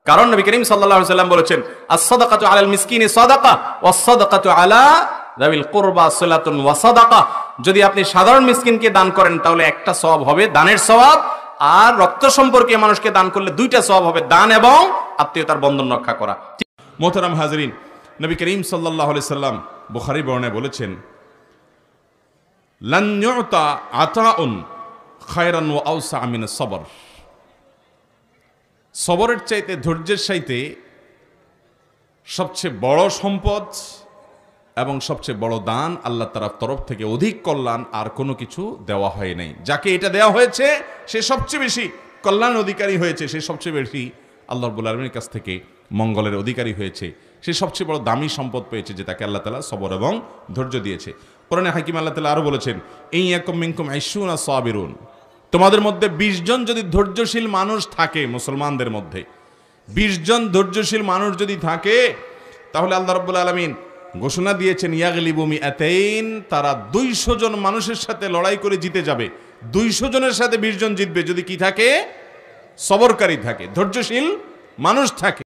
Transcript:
কারণ নবী করিম সাল্লাল্লাহু আলাইহি ওয়াসাল্লাম বলেছেন, আস-সাদাকাতু আলাল মিসকিনি সাদাকা ওয়াস-সাদাকাতু আলা যাবিল কুরবা সালাতুন ওয়া সাদাকা। যদি আপনি সাধারণ মিসকিনকে দান করেন তাহলে একটা সওয়াব হবে, দানের সওয়াব, আর রক্ত সম্পর্কে মানুষকে দান করলে দুইটা সওয়াব হবে, দান এবং আত্মীয়তার বন্ধন রক্ষা করা। মোহতারাম হাজরিন, নবী করিম সাল্লাল্লাহু আলাইহি সাল্লাম বুখারী বর্ণনায় বলেছেন, লান ইউতা আতাউন খায়রান ওয়া আওসা মিনাস সবর। সবরের চাইতে, ধৈর্যের চাইতে সবচেয়ে বড় সম্পদ এবং সবচেয়ে বড় দান আল্লাহ তাআলার তরফ থেকে অধিক কল্যাণ আর কোনো কিছু দেওয়া হয় নাই। যাকে এটা দেওয়া হয়েছে সে সবচেয়ে বেশি কল্যাণ অধিকারী হয়েছে, সে সবচেয়ে বেশি আল্লাহ রাব্বুল আলামিনের কাছ থেকে মঙ্গলের অধিকারী হয়েছে, সে সবচেয়ে বড় দামি সম্পদ পেয়েছে, যে তাকে আল্লাহ তাআলা সবর এবং ধৈর্য দিয়েছে। কোরআনে হাকিম আল্লাহ তাআলা আরো বলেছেন, ইয়াকুম মিনকুম 20 সাবিরুন, তোমাদের মধ্যে 20 জন যদি ধৈর্যশীল মানুষ থাকে, মুসলমানদের মধ্যে 20 জন ধৈর্যশীল মানুষ যদি থাকে, তাহলে আল্লাহ রাব্বুল আলামিন ঘোষণা দিয়েছেন, ইয়াগলিবু মিআতাইন, তারা 200 জন মানুষের সাথে লড়াই করে জিতে যাবে। 200 জনের সাথে 20 জন জিতবে যদি কি থাকে? সবরকারী থাকে, ধৈর্যশীল মানুষ থাকে।